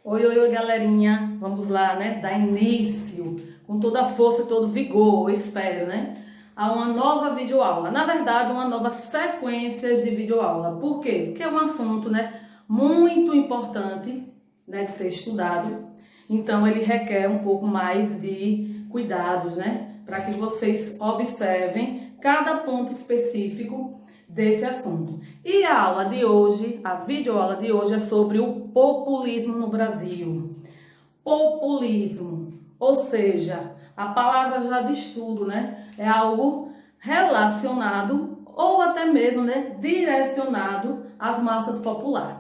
Oi, oi, oi, galerinha. Vamos lá, né? Dar início com toda a força e todo vigor, eu espero, né? A uma nova videoaula. Na verdade, uma nova sequência de videoaula. Por quê? Porque é um assunto, né? Muito importante, né? De ser estudado. Então, ele requer um pouco mais de cuidados, né? Para que vocês observem cada ponto específico desse assunto. E a aula de hoje, a videoaula de hoje é sobre o populismo no Brasil. Populismo, ou seja, a palavra já diz tudo, né? É algo relacionado ou até mesmo, né, direcionado às massas populares.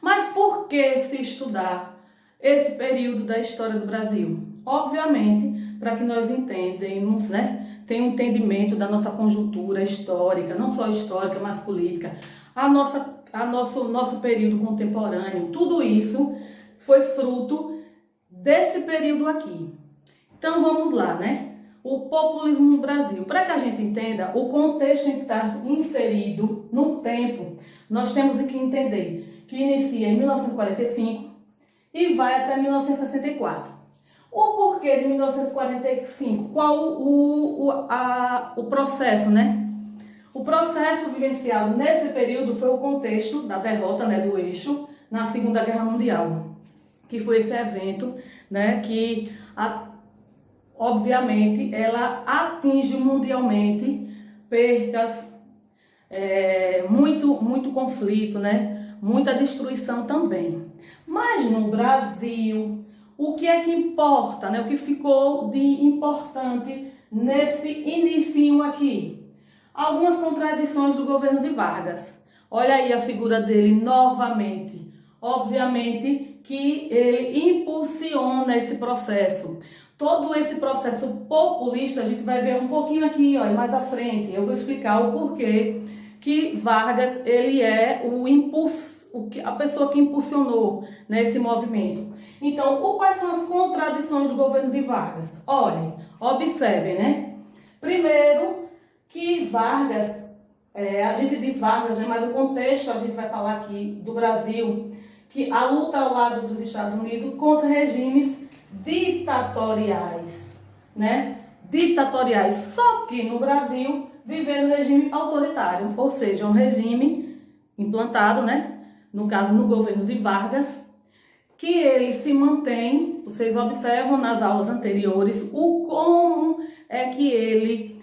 Mas por que se estudar esse período da história do Brasil? Obviamente, para que nós entendamos, né? Tem um entendimento da nossa conjuntura histórica, não só histórica, mas política, nosso período contemporâneo, tudo isso foi fruto desse período aqui. Então vamos lá, né? O populismo no Brasil. Para que a gente entenda o contexto em que está inserido no tempo, nós temos que entender que inicia em 1945 e vai até 1964. O porquê de 1945? Qual o processo, né? O processo vivenciado nesse período foi o contexto da derrota, né, do Eixo na Segunda Guerra Mundial, que foi esse evento, né, que obviamente ela atinge mundialmente percas, muito conflito, né, muita destruição também. Mas no Brasil, o que é que importa, né? O que ficou de importante nesse inicinho aqui? Algumas contradições do governo de Vargas. Olha aí a figura dele novamente. Obviamente que ele impulsiona esse processo. Todo esse processo populista, a gente vai ver um pouquinho aqui, ó, mais à frente. Eu vou explicar o porquê que Vargas, ele é a pessoa que impulsionou, né, esse movimento. Então, quais são as contradições do governo de Vargas? Olhem, observem, né? Primeiro, que Vargas, a gente diz Vargas, né, mas o contexto, a gente vai falar aqui do Brasil, que a luta ao lado dos Estados Unidos contra regimes ditatoriais, né? Ditatoriais, só que no Brasil vivendo regime autoritário, ou seja, um regime implantado, né? No caso, no governo de Vargas, que ele se mantém, vocês observam nas aulas anteriores, como é que ele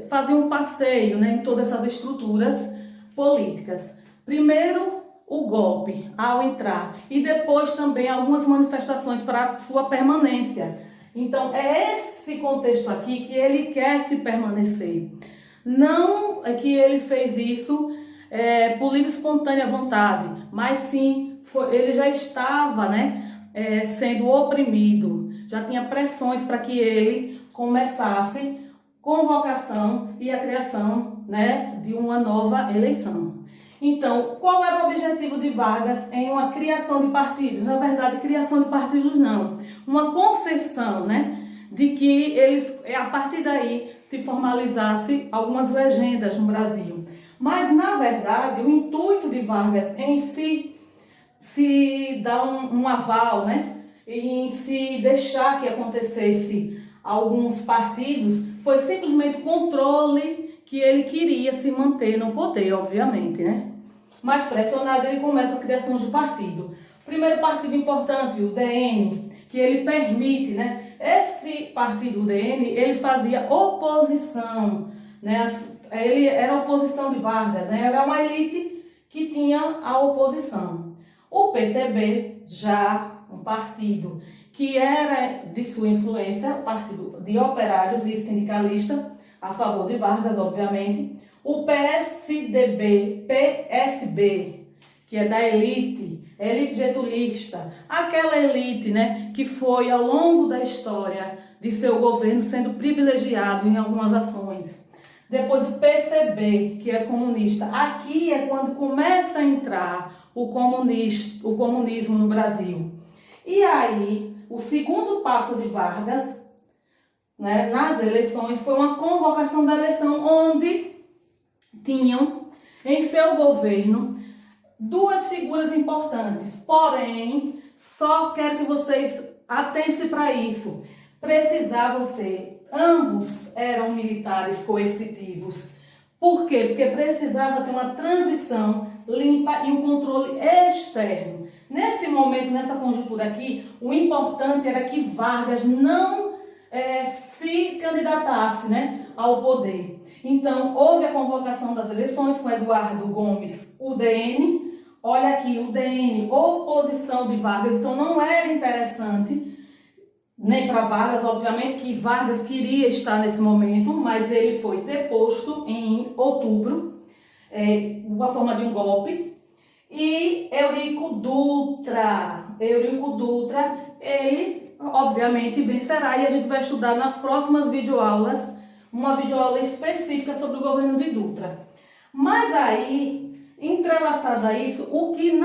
fazia um passeio, né, em todas essas estruturas políticas. Primeiro, o golpe ao entrar e depois também algumas manifestações para sua permanência. Então, é esse contexto aqui que ele quer se permanecer. Não é que ele fez isso por livre e espontânea vontade, mas sim, ele já estava, né, sendo oprimido, já tinha pressões para que ele começasse convocação e a criação, né, de uma nova eleição. Então, qual era o objetivo de Vargas em uma criação de partidos? Na verdade, criação de partidos não, uma concessão, né, de que eles, a partir daí, se formalizasse algumas legendas no Brasil. Mas, na verdade, o intuito de Vargas em se dar um aval, né, em se deixar que acontecesse alguns partidos, foi simplesmente controle que ele queria se manter no poder, obviamente, né? Mas pressionado, ele começa a criação de partido. Primeiro partido importante, o DN, que ele permite, né? Esse partido, o DN, ele fazia oposição, né? Ele era a oposição de Vargas, né? Era uma elite que tinha a oposição. O PTB, já um partido que era de sua influência, partido de operários e sindicalistas, a favor de Vargas, obviamente. O PSB, que é da elite getulista, aquela elite, né, que foi ao longo da história de seu governo sendo privilegiado em algumas ações. Depois o PCB, que é comunista. Aqui é quando começa a entrar o comunismo no Brasil. E aí, o segundo passo de Vargas, né, nas eleições, foi uma convocação da eleição onde tinham em seu governo duas figuras importantes, porém, só quero que vocês atentem-se para isso. Precisava ser, ambos eram militares coercitivos. Por quê? Porque precisava ter uma transição limpa e um controle externo. Nesse momento, nessa conjuntura aqui, o importante era que Vargas não se candidatasse, né, ao poder. Então, houve a convocação das eleições com Eduardo Gomes, UDN. Olha aqui, UDN, oposição de Vargas. Então, não era interessante, nem para Vargas, obviamente, que Vargas queria estar nesse momento, mas ele foi deposto em outubro, uma forma de um golpe. E Eurico Dutra, ele obviamente vencerá, e a gente vai estudar nas próximas videoaulas, uma videoaula específica sobre o governo de Dutra. Mas aí, entrelaçado a isso, o que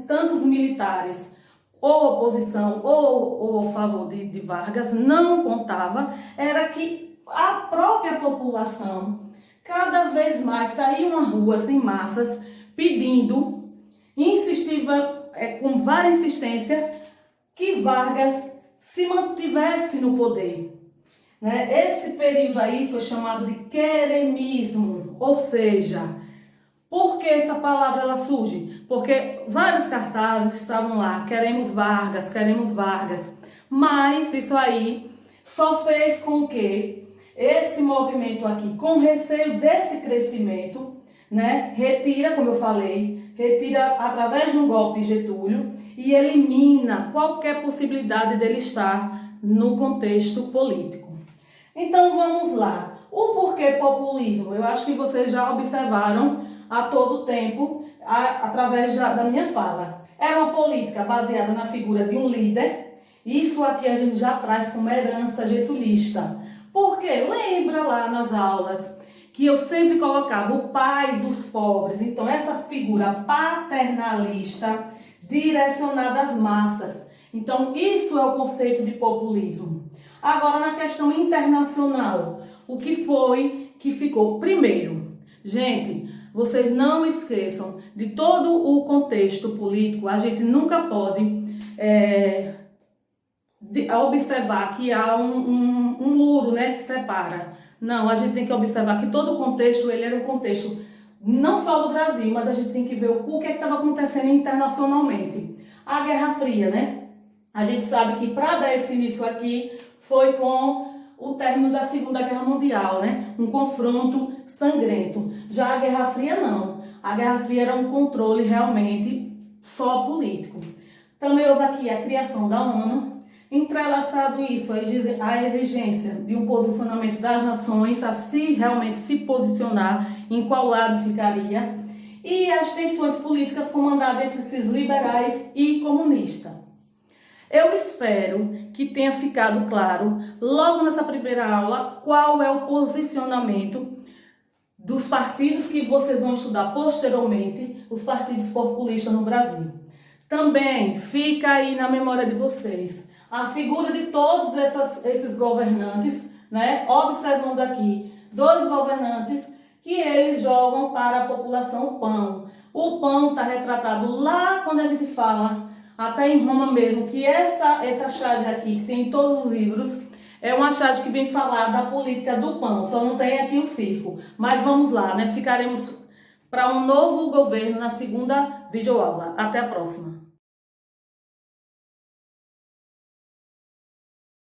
tantos militares, ou oposição, ou a favor de Vargas, não contava, era que a própria população, cada vez mais, saía uma rua em massas, pedindo, insistiva, com várias insistências, que Vargas se mantivesse no poder. Né? Esse período aí foi chamado de queremismo, ou seja, por que essa palavra ela surge? Porque vários cartazes estavam lá, queremos Vargas, mas isso aí só fez com que esse movimento aqui, com receio desse crescimento, né, retira, como eu falei, retira através de um golpe Getúlio e elimina qualquer possibilidade dele estar no contexto político. Então vamos lá. O porquê populismo? Eu acho que vocês já observaram a todo tempo, através da minha fala. É uma política baseada na figura de um líder. Isso aqui a gente já traz como herança getulista. Porque lembra lá nas aulas que eu sempre colocava o pai dos pobres. Então, essa figura paternalista direcionada às massas. Então, isso é o conceito de populismo. Agora, na questão internacional, o que foi que ficou? Primeiro, gente, vocês não esqueçam de todo o contexto político. A gente nunca pode observar que há um muro, né, que separa. Não, a gente tem que observar que todo o contexto, ele era um contexto não só do Brasil, mas a gente tem que ver o que estava acontecendo internacionalmente. A Guerra Fria, né? A gente sabe que para dar esse início aqui foi com o término da Segunda Guerra Mundial, né? Um confronto sangrento. Já a Guerra Fria não. A Guerra Fria era um controle realmente só político. Também houve aqui a criação da ONU. Entrelaçado isso, a exigência de um posicionamento das nações, a realmente se posicionar em qual lado ficaria, e as tensões políticas comandadas entre esses liberais e comunistas. Eu espero que tenha ficado claro, logo nessa primeira aula, qual é o posicionamento dos partidos que vocês vão estudar posteriormente, os partidos populistas no Brasil. Também fica aí na memória de vocês a figura de todos esses governantes, né? Observando aqui, dois governantes que eles jogam para a população o pão. O pão está retratado lá quando a gente fala, até em Roma mesmo, que essa charge aqui, que tem em todos os livros, é uma charge que vem falar da política do pão, só não tem aqui o circo. Mas vamos lá, né? Ficaremos para um novo governo na segunda videoaula. Até a próxima.